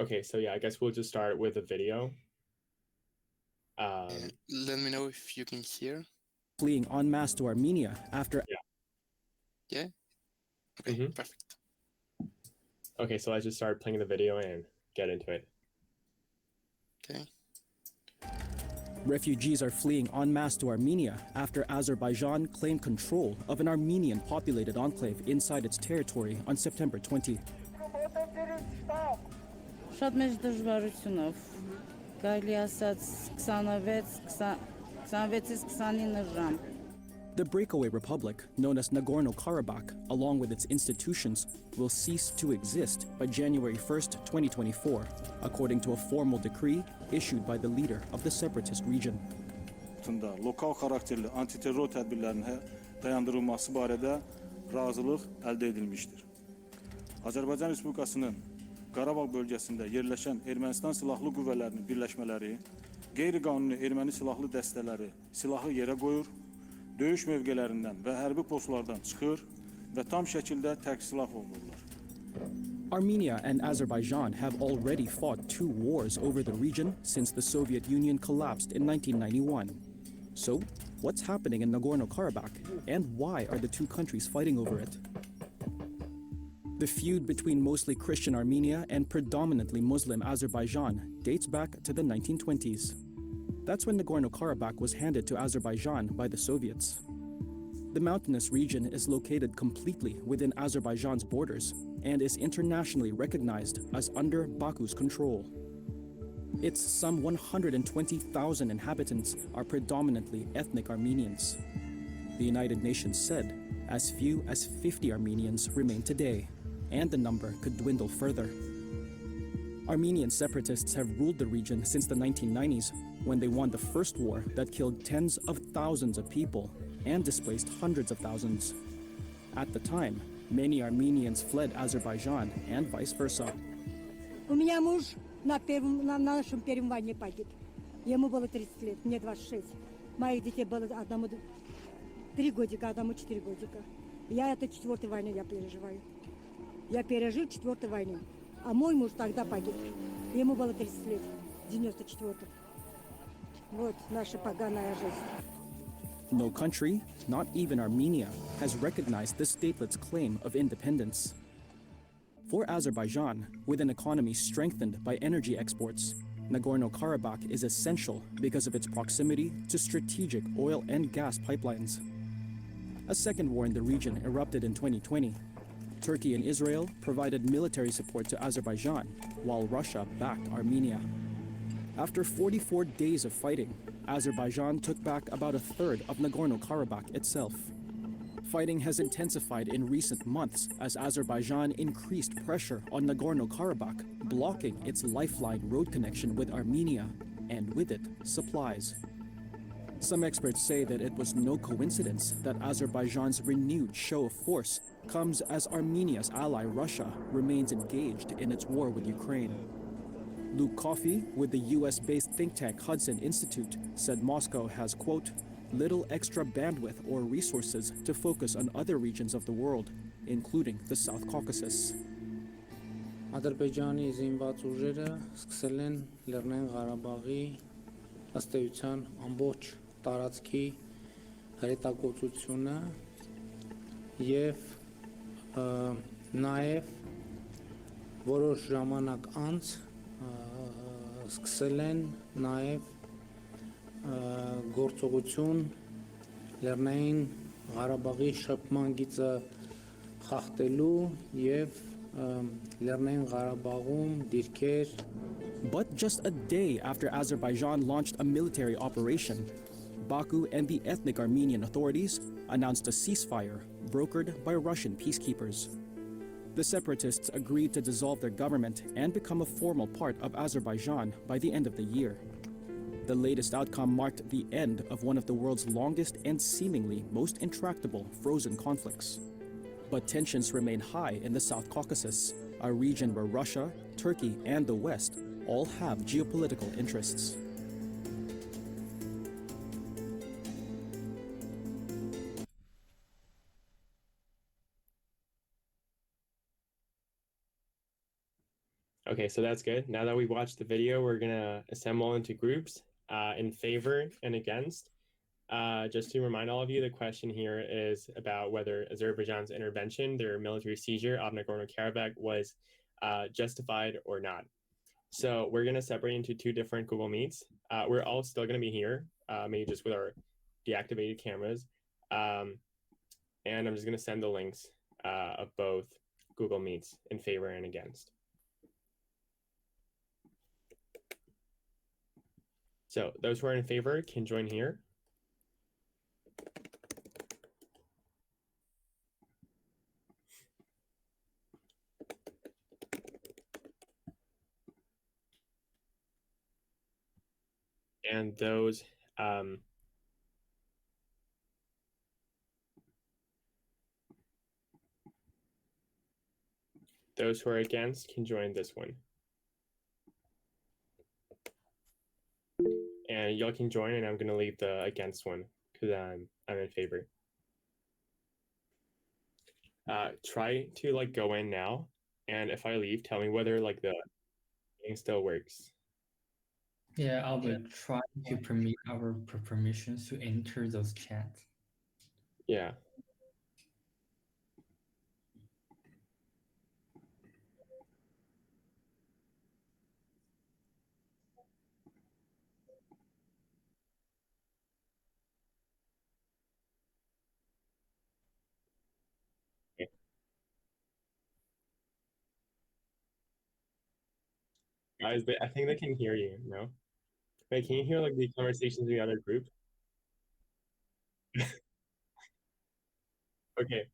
Okay, so yeah, I guess we'll just start with a video. Let me know if you can hear. Fleeing en masse to Armenia after... Yeah? Okay, perfect. Okay, so let's just start playing the video and get into it. Okay. Refugees are fleeing en masse to Armenia after Azerbaijan claimed control of an Armenian-populated enclave inside its territory on September 20. Շատ մեծ դժվարությունով կարելի ասած 26-ից 29 ժամ. The breakaway republic, known as Nagorno Karabakh, along with its institutions, will cease to exist by January 1st, 2024, according to a formal decree issued by the leader of the separatist region. Lokal karakterli antiterör tədbirlərinin dayandırılması barədə razılıq əldə edilmişdir. Azərbaycan Respublikasının Qarabağ bölgəsində yerləşən Ermənistan silahlı qüvvələrinin birləşmələri, qeyri-qanuni erməni silahlı dəstələri silahı yerə qoyur, döyüş mövqələrindən və hərbi postlardan çıxır və tam şəkildə tərk-silah olunurlar. Armenia and Azerbaijan have already fought 2 wars over the region since the Soviet Union collapsed in 1991. So, what's happening in Nagorno-Karabakh, and why are the two countries fighting over it? The feud between mostly Christian Armenia and predominantly Muslim Azerbaijan dates back to the 1920s. That's when Nagorno-Karabakh was handed to Azerbaijan by the Soviets. The mountainous region is located completely within Azerbaijan's borders and is internationally recognized as under Baku's control. Its some 120,000 inhabitants are predominantly ethnic Armenians. The United Nations said as few as 50 Armenians remain today, and the number could dwindle further. Armenian separatists have ruled the region since the 1990s, when they won the first war that killed tens of thousands of people and displaced hundreds of thousands. At the time, many Armenians fled Azerbaijan and vice versa. У меня муж на нашем первом войне погиб. Ему было 30 лет, мне 26. Моих детей было одному 3 годика, одному 4 годика. Я это 4-ю войну я переживаю. Я пережил 4-ю войну, а мой муж тогда погиб. Ему было 30 лет, 94-м. Вот наша поганая жизнь. No country, not even Armenia, has recognized the statelet's claim of independence. For Azerbaijan, with an economy strengthened by energy exports, Nagorno-Karabakh is essential because of its proximity to strategic oil and gas pipelines. A second war in the region erupted in 2020. Turkey and Israel provided military support to Azerbaijan, while Russia backed Armenia. After 44 days of fighting, Azerbaijan took back about a third of Nagorno-Karabakh itself. Fighting has intensified in recent months as Azerbaijan increased pressure on Nagorno-Karabakh, blocking its lifeline road connection with Armenia, and with it, supplies. Some experts say that it was no coincidence that Azerbaijan's renewed show of force comes as Armenia's ally Russia remains engaged in its war with Ukraine. Luke Coffey, with the US-based think tank Hudson Institute, said Moscow has, quote, little extra bandwidth or resources to focus on other regions of the world, including the South Caucasus. Ադրբեջանի զինված ուժերը սկսել են Լեռնային Ղարաբաղի ըստ էության ամբողջ տարածքի հրետակոծությունը եւ նաեւ որոշ ժամանակ անց սկսել են նաեւ գործողություն Լեռնային Ղարաբաղի շփման գիծը խախտելու եւ Լեռնային Ղարաբաղում դիրքեր. But just a day after Azerbaijan launched a military operation, Baku and the ethnic Armenian authorities announced a ceasefire brokered by Russian peacekeepers. The separatists agreed to dissolve their government and become a formal part of Azerbaijan by the end of the year. The latest outcome marked the end of one of the world's longest and seemingly most intractable frozen conflicts. But tensions remain high in the South Caucasus, a region where Russia, Turkey, and the West all have geopolitical interests. Okay, so that's good. Now that we watched the video, we're gonna assemble into groups in favor and against. Just to remind all of you, the question here is about whether Azerbaijan's intervention, their military seizure of Nagorno Karabakh, was justified or not. So we're gonna separate into two different Google Meets. We're all still gonna be here, maybe just with our deactivated cameras. And I'm just gonna send the links of both Google Meets in favor and against. So those who are in favor can join here. And those who are against can join this one. And y'all can join, and I'm going to leave the against one because I'm in favor. Try to like go in now, and if I leave, tell me whether like the thing still works. Yeah, I will try to permit our permissions to enter those chats. Yeah. Okay. Guys, I think they can hear you, no? Wait, can you hear like the conversations in the other group? Okay.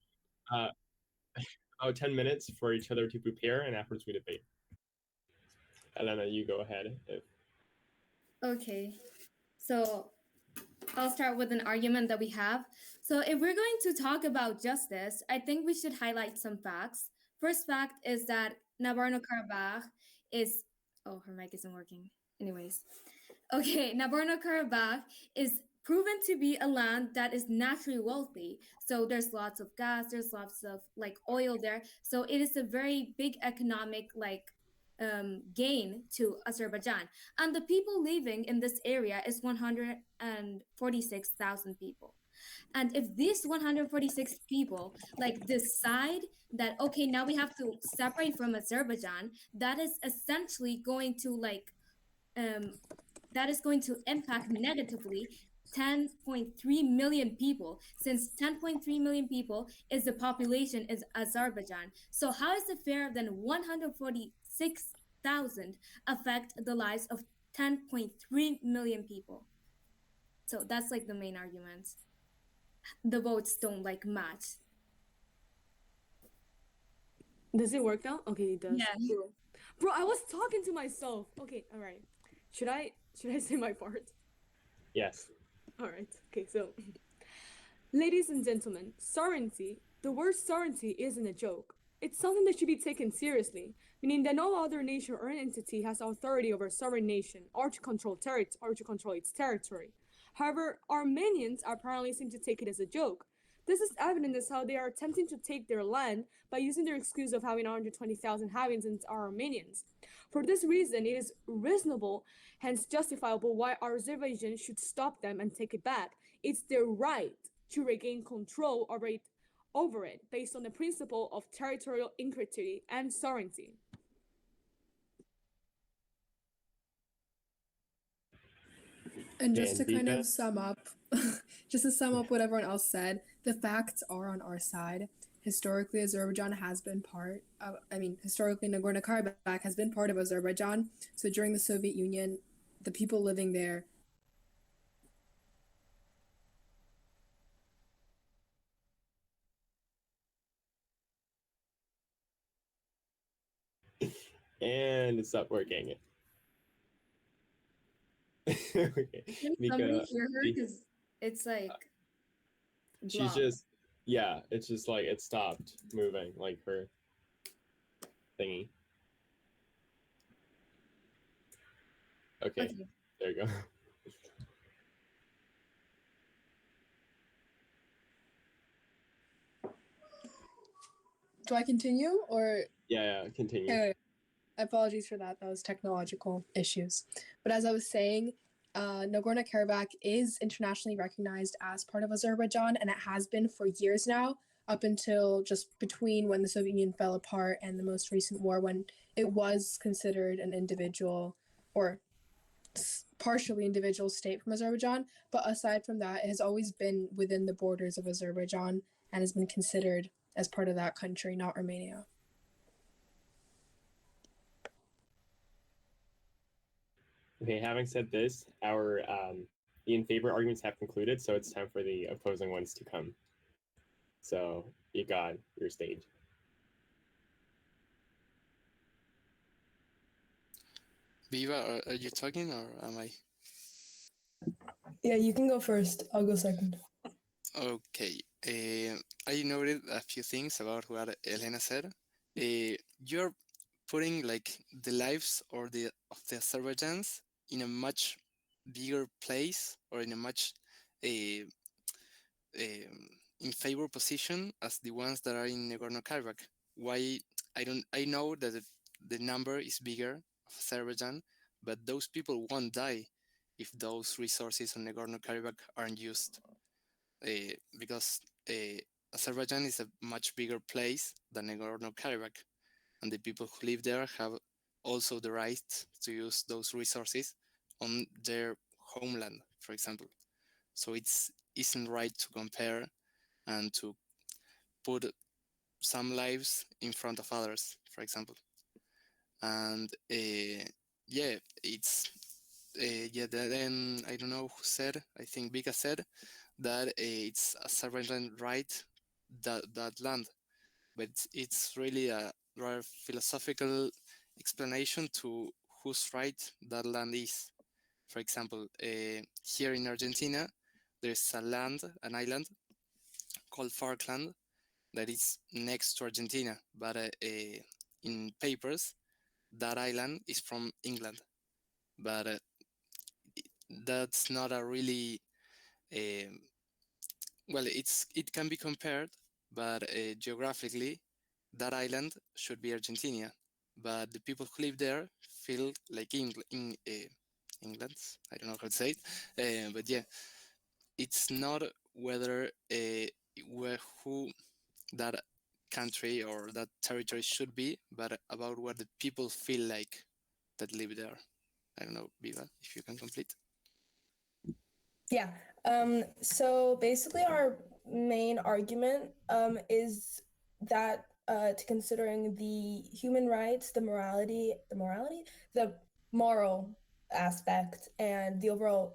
About 10 minutes for each other to prepare, and afterwards we debate. Elena, you go ahead. Okay, so I'll start with an argument that we have. So if we're going to talk about justice, I think we should highlight some facts. First fact is that Nagorno Karabakh is, oh, her mic isn't working. Anyways, okay, Nagorno Karabakh is proven to be a land that is naturally wealthy. So there's lots of gas, there's lots of like oil there. So it is a very big economic gain to Azerbaijan. And the people living in this area is 146,000 people. And if these 146 people like decide that, okay, now we have to separate from Azerbaijan, that is essentially going to impact negatively 10.3 million people, since 10.3 million people is the population in Azerbaijan. So how is it fair that 146,000 affect the lives of 10.3 million people? So that's like the main argument. The votes don't like match. Does it work now? Okay, it does. Yeah. Bro, I was talking to myself. Okay, all right. Should I say my part? Yes. All right. Okay, so ladies and gentlemen, sovereignty, the word sovereignty isn't a joke. It's something that should be taken seriously, meaning that no other nation or entity has authority over a sovereign nation or to control its territory. However, Armenians apparently seem to take it as a joke. This is evident as how they are attempting to take their land by using their excuse of having 120,000 inhabitants are Armenians. For this reason, it is reasonable, hence justifiable, why Azerbaijan should stop them and take it back. It's their right to regain control over it based on the principle of territorial integrity and sovereignty. And just to kind of sum up, what everyone else said, the facts are on our side. Historically, Azerbaijan has been historically Nagorno Karabakh has been part of Azerbaijan. So during the Soviet Union, the people living there. And it's not working. Okay. Can somebody hear her? Because it's like she's just, yeah, it's just like it stopped moving, like her thingy. Okay. There you go. Do I continue or? Yeah, continue. Okay. Apologies for that. That was technological issues. But as I was saying, Nagorno Karabakh is internationally recognized as part of Azerbaijan, and it has been for years now, up until just between when the Soviet Union fell apart and the most recent war, when it was considered an individual or partially individual state from Azerbaijan. But aside from that, it has always been within the borders of Azerbaijan and has been considered as part of that country, not Armenia. Okay, having said this, our in favor arguments have concluded, so it's time for the opposing ones to come. So you got your stage. Viva, are you talking or am I? Yeah, you can go first. I'll go second. Okay. I noted a few things about what Elena said. You're putting like the lives of the Azerbaijans in a much bigger place or in a much in favor position as the ones that are in Nagorno Karabakh. Why I know that the number is bigger of Azerbaijan, but those people won't die if those resources on Nagorno Karabakh aren't used. Because Azerbaijan is a much bigger place than Nagorno Karabakh, and the people who live there have also the right to use those resources on their homeland, for example. So it isn't right to compare and to put some lives in front of others, for example. And yeah, it's then I don't know who said, I think Vika said that it's Azerbaijan right that land, but it's really a rather philosophical explanation to whose right that land is. For example, here in Argentina, there's an island called Falkland that is next to Argentina, but in papers, that island is from England. But that's not a really well. It can be compared, but geographically, that island should be Argentina. But the people who live there feel like England. I don't know how to say it, but yeah, it's not whether who that country or that territory should be, but about what the people feel like that live there. I don't know, Viva, if you can complete. Yeah. So basically, our main argument is that to considering the human rights, the moral aspect, and the overall,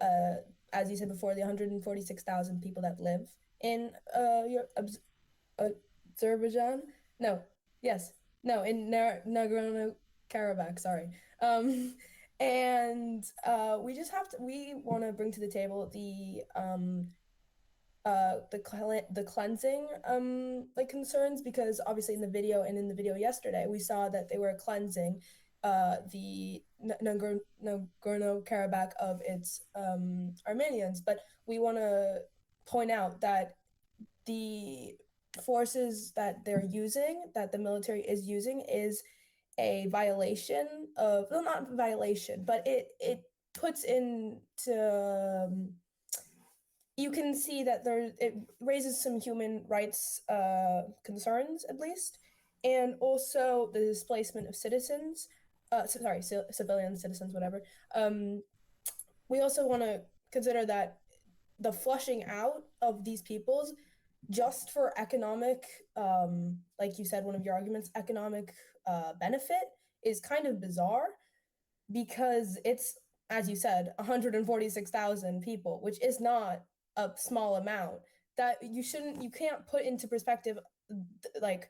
as you said before, the 146,000 people that live in Azerbaijan. No, yes, no, in Nagorno Karabakh. Sorry. And we want to bring to the table the cleansing like concerns, because obviously in the video and in the video yesterday we saw that they were cleansing the Nagorno Karabakh of its Armenians, but we want to point out that the forces that they're using, that the military is using, is a violation of, well, not violation, but it puts into you can see that it raises some human rights concerns, at least, and also the displacement of citizens, civilian citizens, whatever. We also want to consider that the flushing out of these peoples just for economic, like you said, one of your arguments, economic benefit is kind of bizarre, because it's, as you said, 146,000 people, which is not a small amount. That you can't put into perspective, like,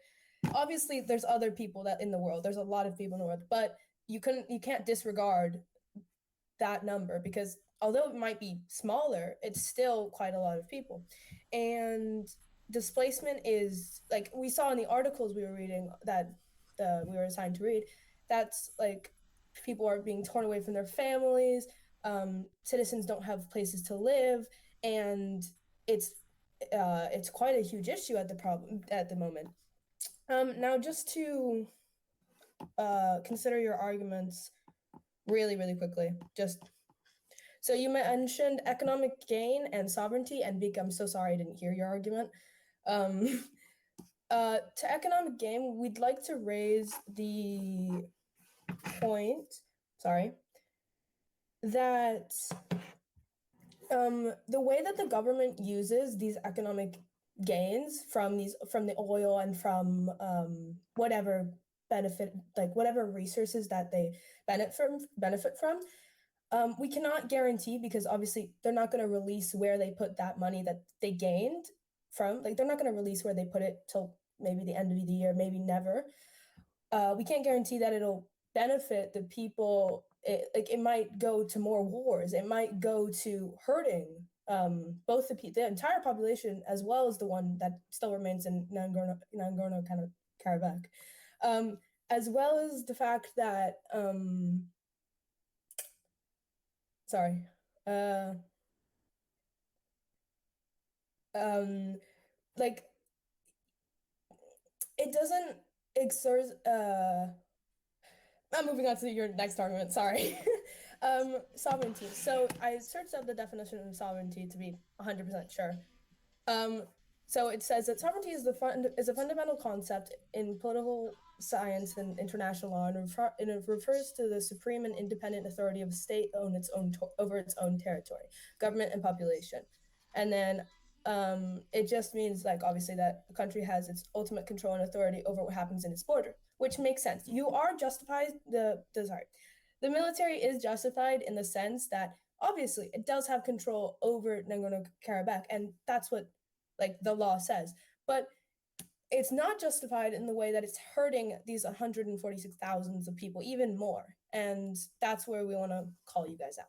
obviously there's other people that in the world, there's a lot of people in the world, but you can't disregard that number, because although it might be smaller, it's still quite a lot of people. And displacement is, like we saw in the articles we were reading, that we were assigned to read, that's like people are being torn away from their families, citizens don't have places to live, and it's quite a huge issue at the moment. Now, just to consider your arguments really, really quickly. So you mentioned economic gain and sovereignty, and Vika, I'm so sorry I didn't hear your argument. To economic gain, we'd like to raise the point, that the way that the government uses these economic gains from the oil and from whatever resources that they benefit from, we cannot guarantee, because obviously they're not going to release where they put that money that they gained from. Like, they're not going to release where they put it till maybe the end of the year, maybe never. We can't guarantee that it'll benefit the people. It might go to more wars. It might go to hurting both the entire population, as well as the one that still remains in Nagorno Karabakh, as well as the fact that like, it doesn't exert I'm moving on to your next argument, sorry. Sovereignty. So I searched up the definition of sovereignty to be 100% sure. So it says that sovereignty is a fundamental concept in political science and international law, and it refers to the supreme and independent authority of a state over its own territory, government, and population. And then it just means, like, obviously that the country has its ultimate control and authority over what happens in its border, which makes sense. You are justified. The military is justified in the sense that obviously it does have control over Nagorno Karabakh, and that's what, like, the law says. But it's not justified in the way that it's hurting these 146,000 of people even more, and that's where we want to call you guys out.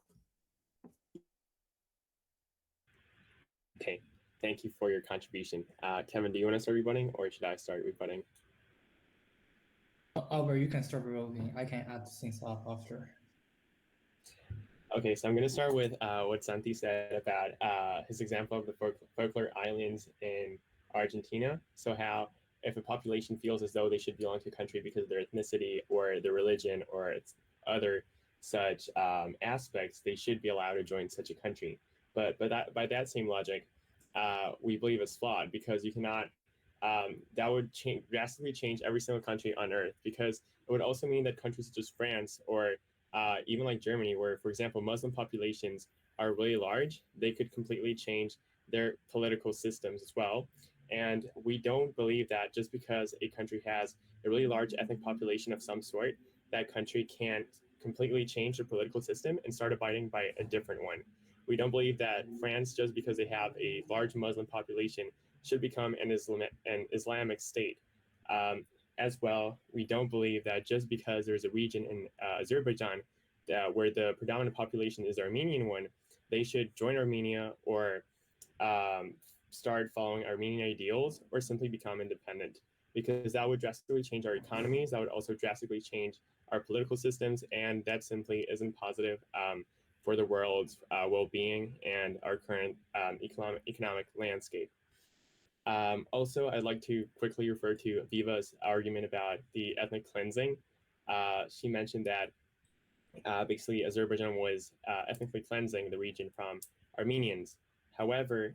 Okay, thank you for your contribution. Kevin, do you want to start rebutting, or should I start rebutting? Albert, you can start rebutting. I can add things up after. Okay, so I'm going to start with what Santi said about his example of the Falkland Islands in Argentina. So how if a population feels as though they should belong to a country because of their ethnicity or their religion or its other such aspects, they should be allowed to join such a country. But by that same logic, we believe it's flawed, because you cannot. That would drastically change every single country on Earth, because it would also mean that countries such as France or even like Germany, where, for example, Muslim populations are really large, they could completely change their political systems as well. And we don't believe that just because a country has a really large ethnic population of some sort, that country can't completely change their political system and start abiding by a different one. We don't believe that France, just because they have a large Muslim population, should become an Islamic state. As well, we don't believe that just because there's a region in Azerbaijan where the predominant population is the Armenian one, they should join Armenia or start following Armenian ideals or simply become independent, because that would drastically change our economies. That would also drastically change our political systems, and that simply isn't positive for the world's well-being and our current economic landscape. Also, I'd like to quickly refer to Viva's argument about the ethnic cleansing. She mentioned that basically Azerbaijan was ethnically cleansing the region from Armenians. However,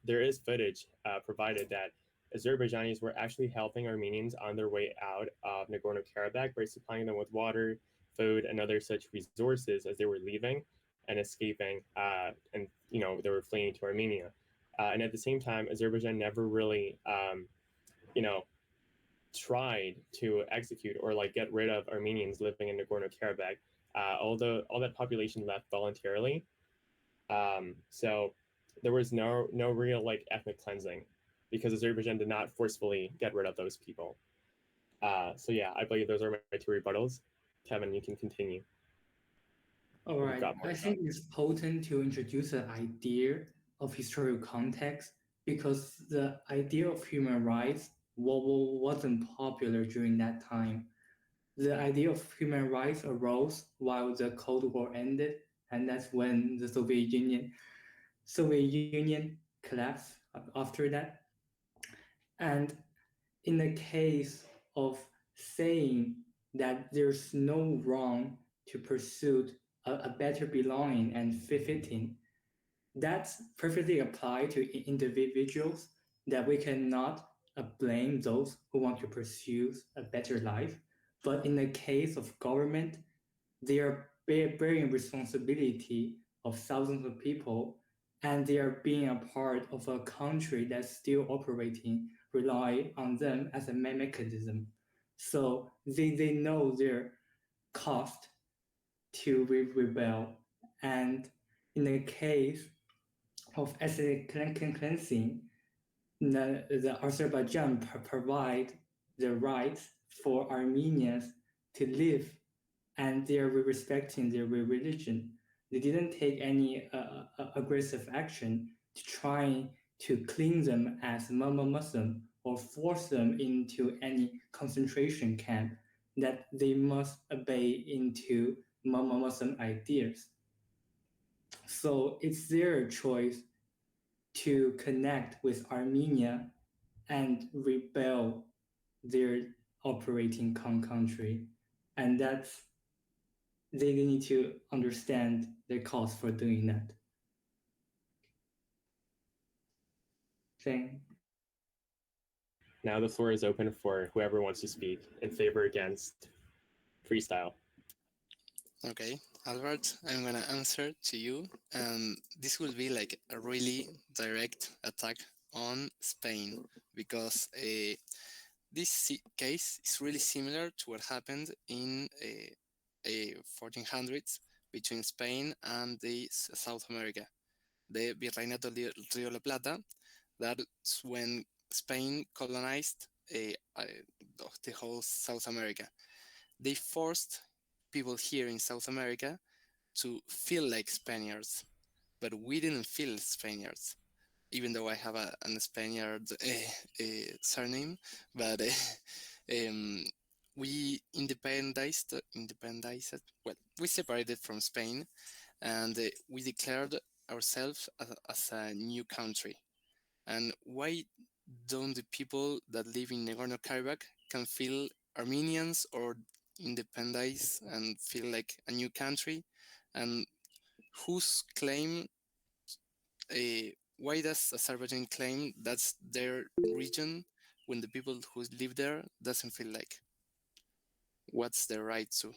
there is footage provided that Azerbaijanis were actually helping Armenians on their way out of Nagorno-Karabakh by supplying them with water, food, and other such resources as they were leaving and escaping, and they were fleeing to Armenia. And at the same time, Azerbaijan never really, tried to execute or like get rid of Armenians living in Nagorno-Karabakh. Although all that population left voluntarily, so there was no real like ethnic cleansing, because Azerbaijan did not forcefully get rid of those people. So yeah, I believe those are my two rebuttals. Kevin, you can continue. All right, I think it's potent to introduce an idea of historical context, because the idea of human rights wasn't popular during that time. The idea of human rights arose while the Cold War ended, and that's when the Soviet Union collapsed after that. And in the case of saying that there's no wrong to pursue a better belonging and fitting. That's perfectly applied to individuals, that we cannot blame those who want to pursue a better life. But in the case of government, they are bearing responsibility of thousands of people, and they are being a part of a country that's still operating, rely on them as a mechanism. So they know their cost to rebel. And in the case of ethnic cleansing, the Azerbaijan provide the rights for Armenians to live, and they are respecting their religion. They didn't take any aggressive action to try to clean them as Muslim or force them into any concentration camp that they must obey into Muslim ideas. So it's their choice to connect with Armenia and rebel their operating country. And that's, they need to understand their cause for doing that. Thing. Now the floor is open for whoever wants to speak in favor, against, freestyle. Okay, Albert, I'm gonna answer to you, and this will be like a really direct attack on Spain, because this case is really similar to what happened in 1400s between Spain and the South America, the Virreinato del Río La Plata. That's when Spain colonized the whole South America. They forced people here in South America to feel like Spaniards, but we didn't feel Spaniards, even though I have an Spaniard surname. But we independized. Well, we separated from Spain, and we declared ourselves as a new country. And why don't the people that live in Nagorno Karabakh can feel Armenians or independence and feel like a new country? And whose claim, why does Azerbaijan claim that's their region when the people who live there doesn't feel like? What's their right to?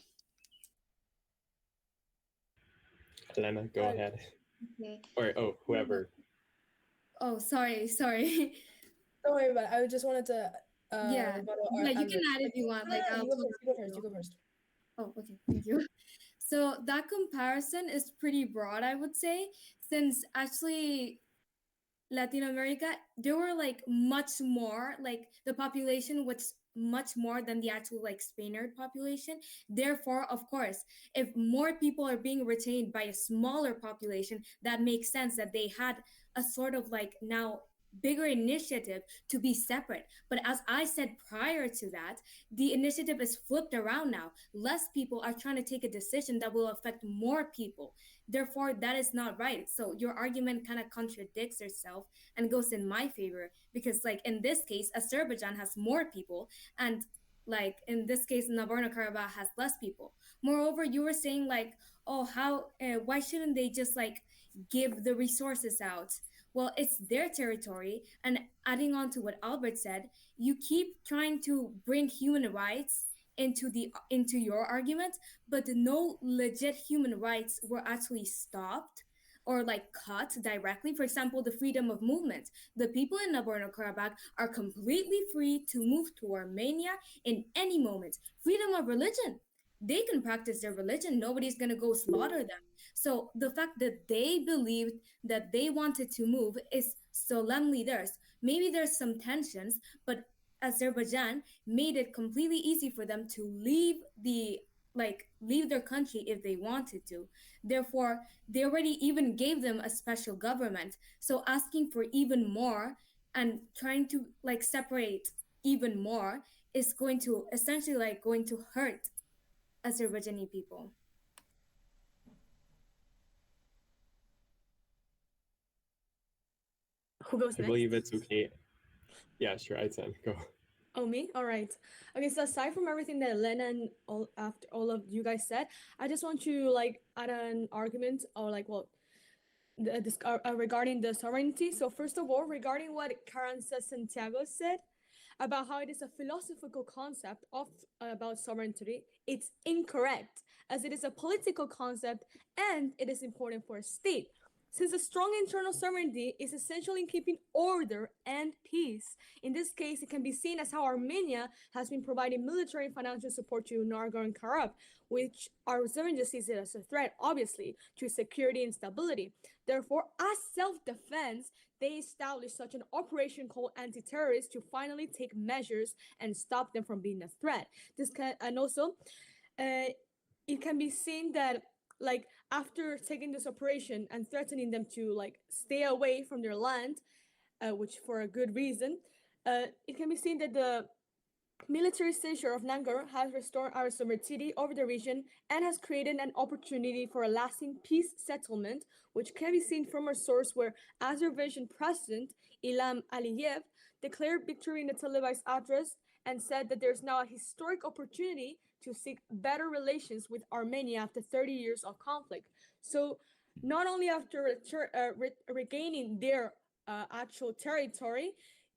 Elena, go ahead. Okay. Or whoever. Oh, sorry. Don't worry about it. I just wanted to. Yeah, you can add if you want. Like, you go first. You go first. Oh, okay. Thank you. So that comparison is pretty broad, I would say, since actually Latin America, there were like much more, like the population was much more than the actual like Spaniard population. Therefore, of course, if more people are being retained by a smaller population, that makes sense that they had a sort of like now bigger initiative to be separate. But as I said prior to that, the initiative is flipped around now. Less people are trying to take a decision that will affect more people. Therefore, that is not right. So your argument kind of contradicts itself and goes in my favor, because like in this case, Azerbaijan has more people, and like in this case, Nagorno Karabakh has less people. Moreover, you were saying like, oh, how why shouldn't they just like give the resources out? Well, it's their territory. And adding on to what Albert said, you keep trying to bring human rights into your argument, but no legit human rights were actually stopped or like cut directly. For example, the freedom of movement. The people in Nagorno Karabakh are completely free to move to Armenia in any moment. Freedom of religion. They can practice their religion. Nobody's going to go slaughter them. So the fact that they believed that they wanted to move is solemnly theirs. Maybe there's some tensions, but Azerbaijan made it completely easy for them to leave their country if they wanted to. Therefore, they already even gave them a special government. So asking for even more and trying to like separate even more is going to essentially like going to hurt Azerbaijani people. Who goes next? I believe it's okay. Yeah, sure. I'd go. Oh, me? All right. Okay, so aside from everything that Elena and after all of you guys said, I just want to like add an argument or like, well, regarding the sovereignty. So first of all, regarding what Carranza Santiago said about how it is a philosophical concept of about sovereignty, it's incorrect, as it is a political concept and it is important for a state. Since a strong internal sovereignty is essential in keeping order and peace. In this case, it can be seen as how Armenia has been providing military and financial support to Nagorno Karabakh, which Azerbaijan sees it as a threat, obviously, to security and stability. Therefore, as self-defense, they established such an operation called anti-terrorist to finally take measures and stop them from being a threat. And also, it can be seen that like after taking this operation and threatening them to like stay away from their land, which for a good reason, it can be seen that the military seizure of Nagorno has restored our sovereignty over the region and has created an opportunity for a lasting peace settlement, which can be seen from a source where Azerbaijan President Ilham Aliyev declared victory in a televised address and said that there's now a historic opportunity to seek better relations with Armenia after 30 years of conflict. So not only after regaining their actual territory,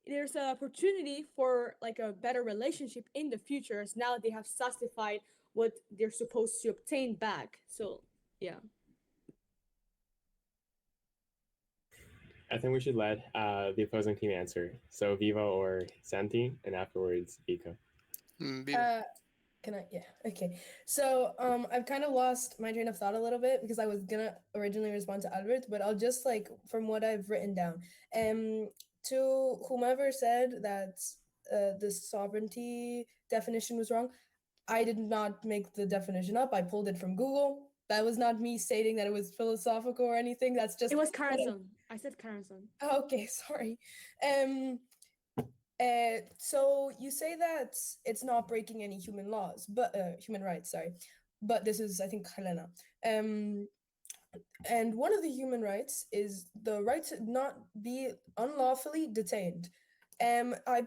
there's an opportunity for like a better relationship in the future, as now they have satisfied what they're supposed to obtain back. So yeah. I think we should let the opposing team answer. So Viva or Santi, and afterwards Vika. Can I? Yeah. Okay. So I've kind of lost my train of thought a little bit because I was gonna originally respond to Albert, but I'll just like from what I've written down. To whomever said that the sovereignty definition was wrong, I did not make the definition up. I pulled it from Google. That was not me stating that it was philosophical or anything. That's just it was Karazan. I said Karazan. Okay, sorry. So you say that it's not breaking any human laws, but human rights, sorry. But this is, I think, Helena. And one of the human rights is the right to not be unlawfully detained. I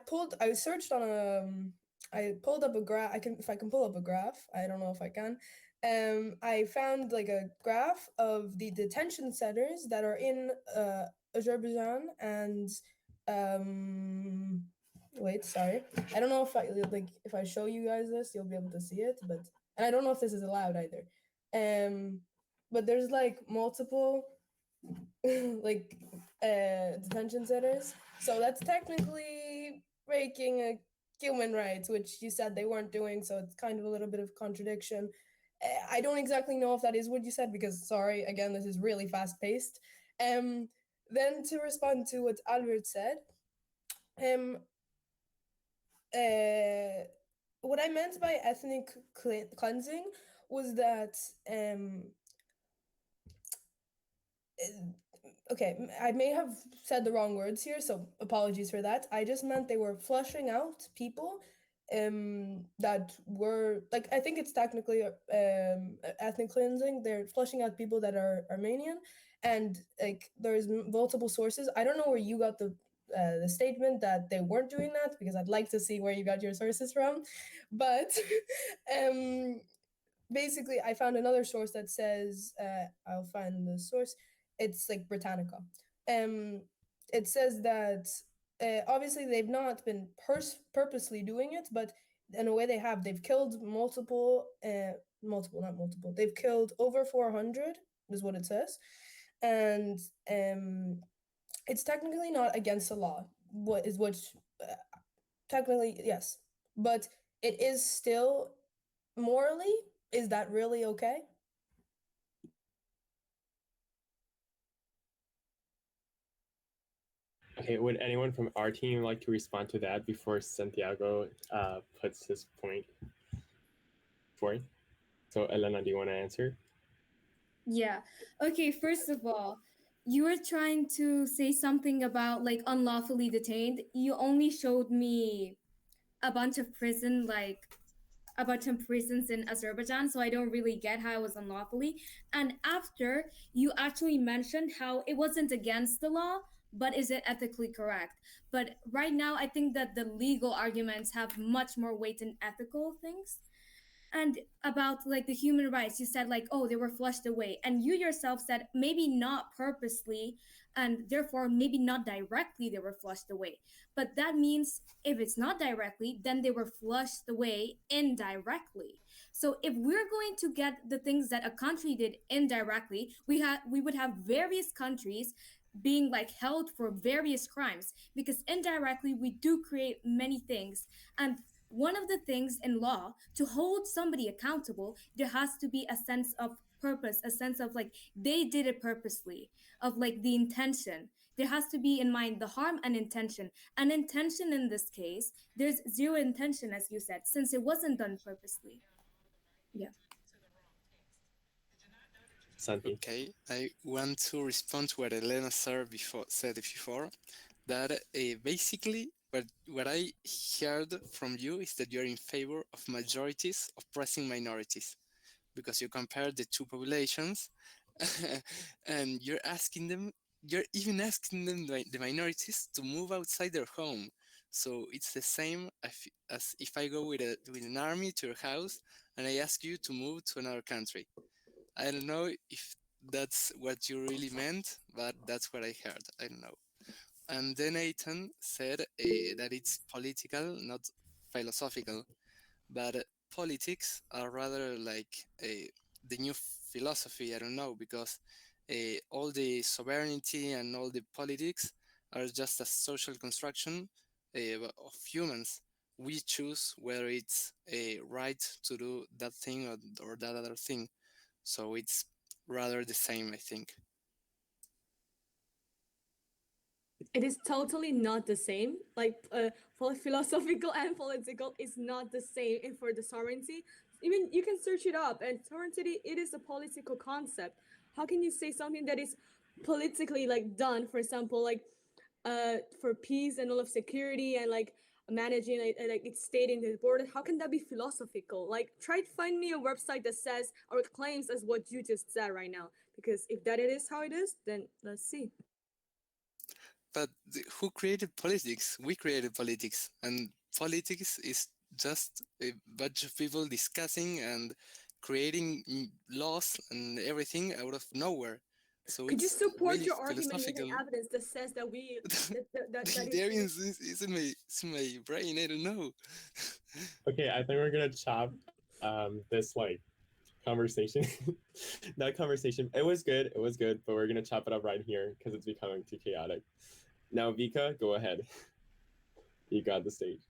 searched on I pulled up a graph. If I can pull up a graph, I don't know if I can. I found like a graph of the detention centers that are in Azerbaijan and wait, sorry. I don't know if I show you guys this, you'll be able to see it, and I don't know if this is allowed either. But there's like multiple like detention centers. So that's technically breaking a human rights, which you said they weren't doing, so it's kind of a little bit of contradiction. I don't exactly know if that is what you said because, sorry, again, this is really fast-paced. Then to respond to what Albert said, what I meant by ethnic cleansing was that okay, I may have said the wrong words here, so apologies for that. I just meant they were flushing out people that were like, I think it's technically ethnic cleansing. They're flushing out people that are Armenian, and like there's multiple sources. I don't know where you got the statement that they weren't doing that, because I'd like to see where you got your sources from, but basically I found another source that says I'll find the source. It's like Britannica. It says that obviously they've not been purposely doing it, but in a way they have. They've killed they've killed over 400 is what it says, and it's technically not against the law. Technically yes, but it is still morally. Is that really okay? Okay, would anyone from our team like to respond to that before Santiago puts his point forth? So Elena, do you want to answer? Yeah. Okay, first of all, you were trying to say something about like unlawfully detained. You only showed me a bunch of prisons in Azerbaijan, so I don't really get how it was unlawfully. And after, you actually mentioned how it wasn't against the law, but is it ethically correct? But right now, I think that the legal arguments have much more weight than ethical things. And about like the human rights, you said like, oh, they were flushed away, and you yourself said maybe not purposely, and therefore maybe not directly they were flushed away. But that means if it's not directly, then they were flushed away indirectly. So if we're going to get the things that a country did indirectly, we would have various countries being like held for various crimes, because indirectly we do create many things. And one of the things in law, to hold somebody accountable, there has to be a sense of purpose, a sense of like they did it purposely, of like the intention. There has to be in mind the harm and intention. An intention in this case, there's zero intention, as you said, since it wasn't done purposely. Yeah. Santi. Okay, I want to respond to what Elena said before, that basically what I heard from you is that you're in favor of majorities oppressing minorities, because you compare the two populations and you're even asking them, the minorities, to move outside their home. So it's the same as if I go with an army to your house and I ask you to move to another country. I don't know if that's what you really meant, but that's what I heard. I don't know. And then Aitan said that it's political, not philosophical. But politics are rather like the new philosophy. I don't know, because all the sovereignty and all the politics are just a social construction of humans. We choose whether it's right to do that thing or that other thing. So it's rather the same, I think. It is totally not the same. Like philosophical and political is not the same. And for the sovereignty, even you can search it up. And sovereignty, it is a political concept. How can you say something that is politically like done? For example, like for peace and all of security and like managing like it's state in the border. How can that be philosophical? Like try to find me a website that says or claims as what you just said right now. Because if that it is how it is, then let's see. But who created politics? We created politics, and politics is just a bunch of people discussing and creating laws and everything out of nowhere. So could you support really your argument using evidence that says that we there is in my brain? I don't know. Okay, I think we're gonna chop this like conversation. That conversation, it was good, but we're gonna chop it up right here because it's becoming too chaotic. Now, Vika, go ahead. You got the stage.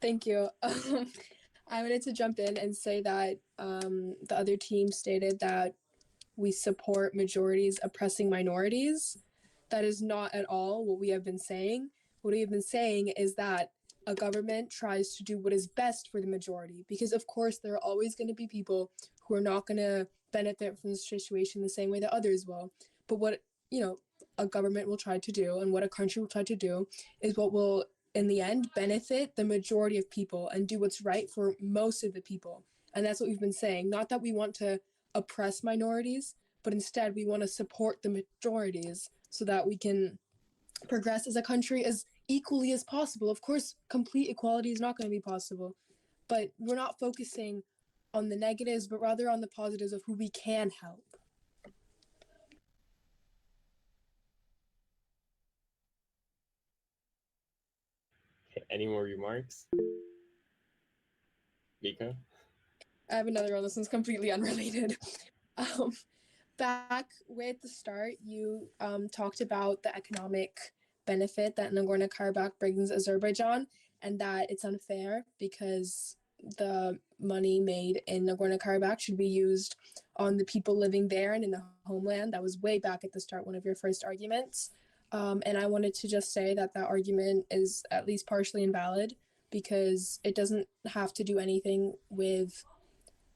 Thank you. I wanted to jump in and say that the other team stated that we support majorities oppressing minorities. That is not at all what we have been saying. What we have been saying is that a government tries to do what is best for the majority, because of course there are always going to be people who are not going to benefit from the situation the same way that others will. But what, a government will try to do and what a country will try to do is what will in the end benefit the majority of people and do what's right for most of the people. And that's what we've been saying. Not that we want to oppress minorities, but instead we want to support the majorities so that we can progress as a country as equally as possible. Of course, complete equality is not going to be possible, but we're not focusing on the negatives, but rather on the positives of who we can help. Okay, any more remarks? Vika? I have another one. This one's completely unrelated. Back way at the start, you talked about the economic benefit that Nagorno Karabakh brings Azerbaijan, and that it's unfair because the money made in Nagorno Karabakh should be used on the people living there and in the homeland. That was way back at the start, one of your first arguments. And I wanted to just say that argument is at least partially invalid because it doesn't have to do anything with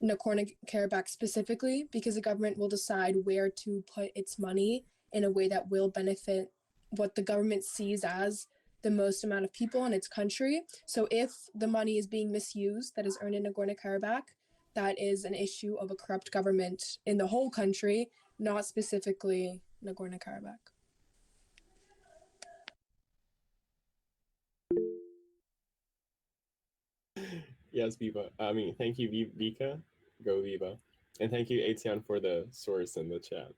Nagorno Karabakh specifically, because the government will decide where to put its money in a way that will benefit what the government sees as the most amount of people in its country. So if the money is being misused that is earned in Nagorno Karabakh, that is an issue of a corrupt government in the whole country, not specifically Nagorno Karabakh. Yes, Viva. I mean, thank you, Vika. Go Viva. And thank you, Etienne, for the source in the chat.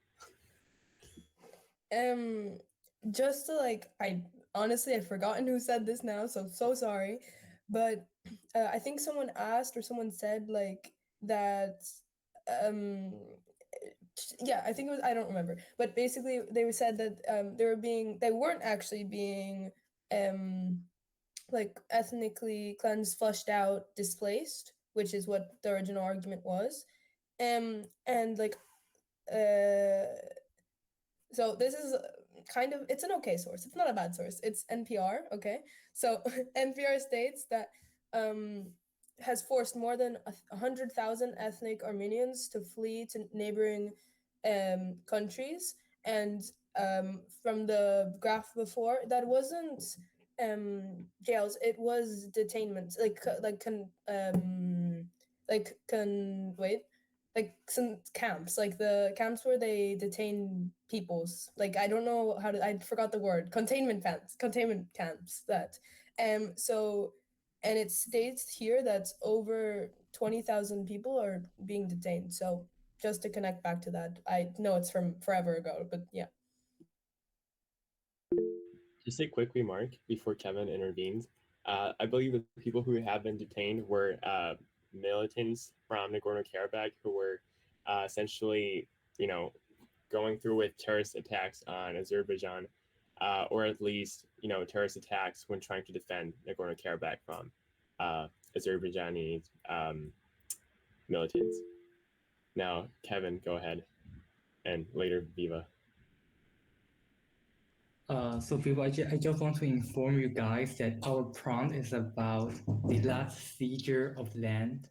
Just to like, I honestly I've forgotten who said this now, so sorry, but I think someone asked or someone said like that. Yeah, I think it was, I don't remember, but basically they said that they weren't actually being like ethnically cleansed, flushed out, displaced, which is what the original argument was. And like so this is kind of, it's an okay source. It's not a bad source. It's NPR, okay? So NPR states that has forced more than 100,000 ethnic Armenians to flee to neighboring countries. And from the graph before, that wasn't jails, it was detainments, like some camps, like the camps where they detain peoples. Like I don't know how to, I forgot the word. Containment camps. That so, and it states here that over 20,000 people are being detained. So just to connect back to that, I know it's from forever ago, but yeah. Just a quick remark before Kevin intervenes. I believe the people who have been detained were militants from Nagorno Karabakh who were essentially, going through with terrorist attacks on Azerbaijan, or at least, terrorist attacks when trying to defend Nagorno Karabakh from Azerbaijani militants. Now, Kevin, go ahead, and later Viva. So people, I just want to inform you guys that our prompt is about the last seizure of land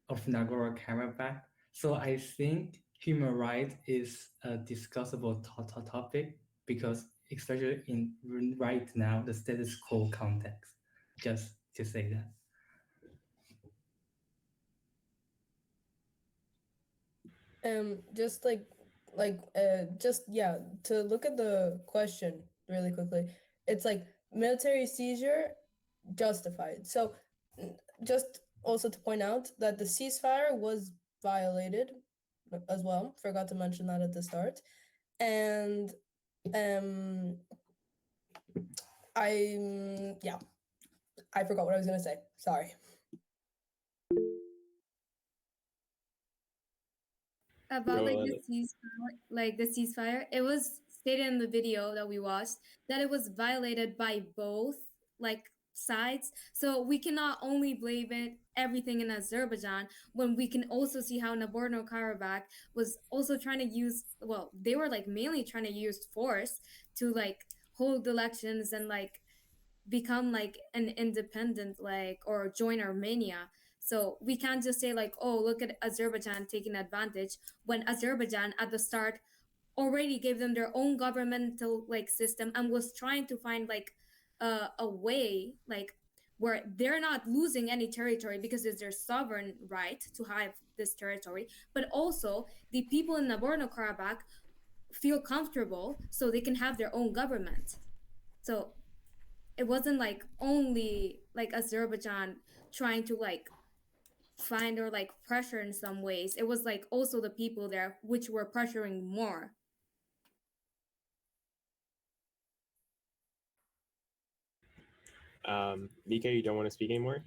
of Nagorno Karabakh. So I think human rights is a discussable topic because especially in right now, the status quo context, just to say that. Just yeah, to look at the question really quickly, it's like military seizure justified. So just also to point out that the ceasefire was violated as well. Forgot to mention that at the start. And I forgot what I was gonna say. Sorry. About the ceasefire, it was stated in the video that we watched that it was violated by both sides. So we cannot only blame it everything in Azerbaijan when we can also see how Nagorno Karabakh was also trying to use, well, they were mainly trying to use force to hold elections and become an independent or join Armenia. So we can't just say oh, look at Azerbaijan taking advantage when Azerbaijan at the start already gave them their own governmental system and was trying to find a way where they're not losing any territory because it's their sovereign right to have this territory, but also the people in Nagorno Karabakh feel comfortable so they can have their own government. So it wasn't only Azerbaijan trying to find or pressure in some ways. It was also the people there which were pressuring more. Mika, you don't want to speak anymore?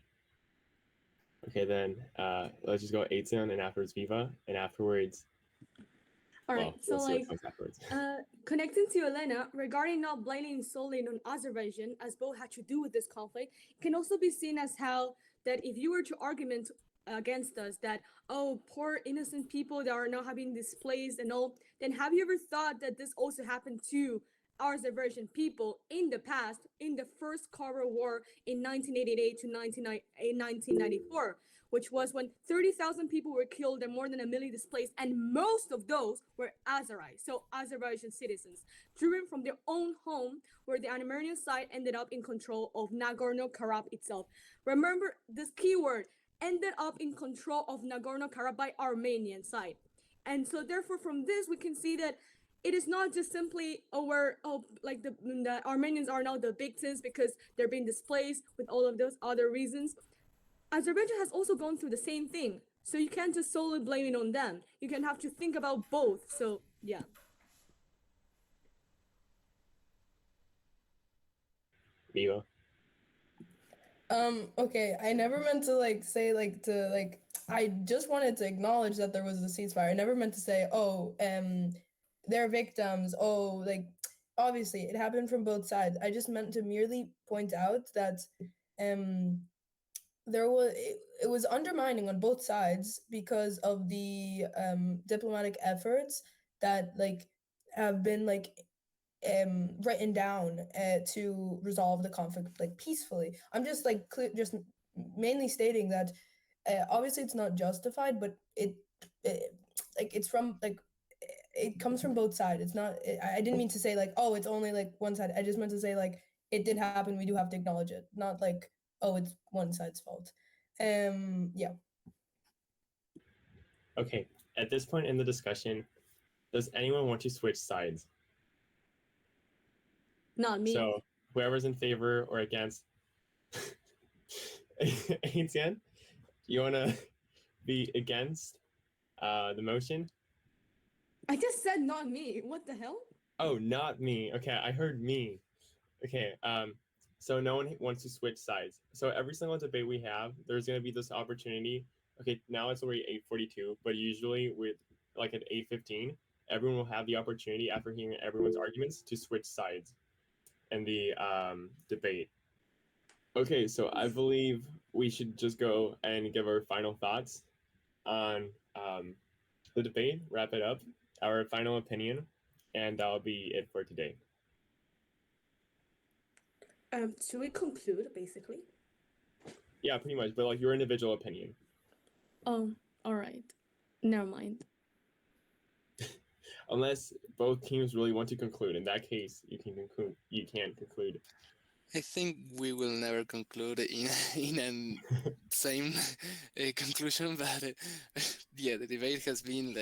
Okay, then let's just go Etienne and afterwards Viva, and afterwards. All right, so connecting to Elena, regarding not blaming solely on Azerbaijan, as both had to do with this conflict, it can also be seen as how that if you were to argument against us that, oh, poor innocent people that are now having displaced and all, then have you ever thought that this also happened to Azerbaijan people in the past, in the first Karabakh War in 1988 to 1994, which was when 30,000 people were killed and more than 1 million displaced, and most of those were Azeris, so Azerbaijan citizens, driven from their own home, where the Armenian side ended up in control of Nagorno Karabakh itself. Remember this keyword, ended up in control of Nagorno Karabakh by Armenian side. And so therefore from this we can see that it is not just simply the Armenians are now the victims because they're being displaced with all of those other reasons. Azerbaijan has also gone through the same thing. So you can't just solely blame it on them. You can have to think about both. So yeah. Mila. Okay, I never meant to say I just wanted to acknowledge that there was a ceasefire. I never meant to say, oh, they're victims. Oh, like obviously it happened from both sides. I just meant to merely point out that it was undermining on both sides because of the diplomatic efforts that have been written down to resolve the conflict peacefully. I'm just just mainly stating that obviously it's not justified, but it's from it comes from both sides. It's not. I didn't mean to say oh, it's only one side. I just meant to say it did happen. We do have to acknowledge it. Not oh, it's one side's fault. Yeah. Okay. At this point in the discussion, does anyone want to switch sides? Not me. So whoever's in favor or against. Etienne, you want to be against the motion? I just said not me. What the hell? Oh, not me. Okay, I heard me. Okay, so no one wants to switch sides. So every single debate we have, there's going to be this opportunity. Okay, now it's already 8:42, but usually with at 8:15, everyone will have the opportunity after hearing everyone's arguments to switch sides in the debate. Okay, so I believe we should just go and give our final thoughts on the debate, wrap it up, our final opinion, and that'll be it for today. Should we conclude, basically? Yeah, pretty much, but your individual opinion. Oh, all right. Never mind. Unless both teams really want to conclude. In that case, you can conclude. You can't conclude. I think we will never conclude in a same conclusion, but yeah, the debate has been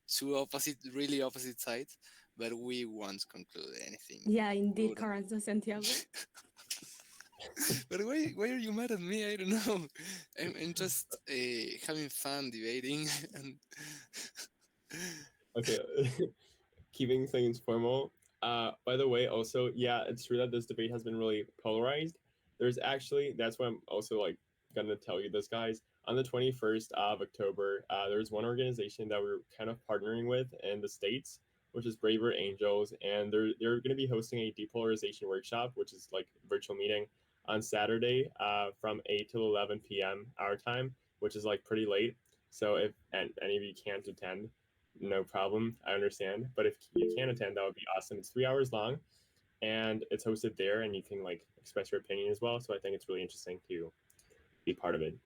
two really opposite sides, but we won't conclude anything. Yeah, indeed, Carranza Santiago. But why are you mad at me? I don't know. I'm just having fun debating. And okay, keeping things formal. By the way, also, yeah, it's true that this debate has been really polarized. That's why I'm also gonna tell you this, guys. On the 21st of October, there's one organization that we're kind of partnering with in the States, which is Braver Angels, and they're gonna be hosting a depolarization workshop, which is virtual meeting on Saturday from 8 till 11 p.m. our time, which is pretty late. So if any of you can't attend, no problem. I understand. But if you can attend, that would be awesome. It's 3 hours long and it's hosted there and you can express your opinion as well. So I think it's really interesting to be part of it.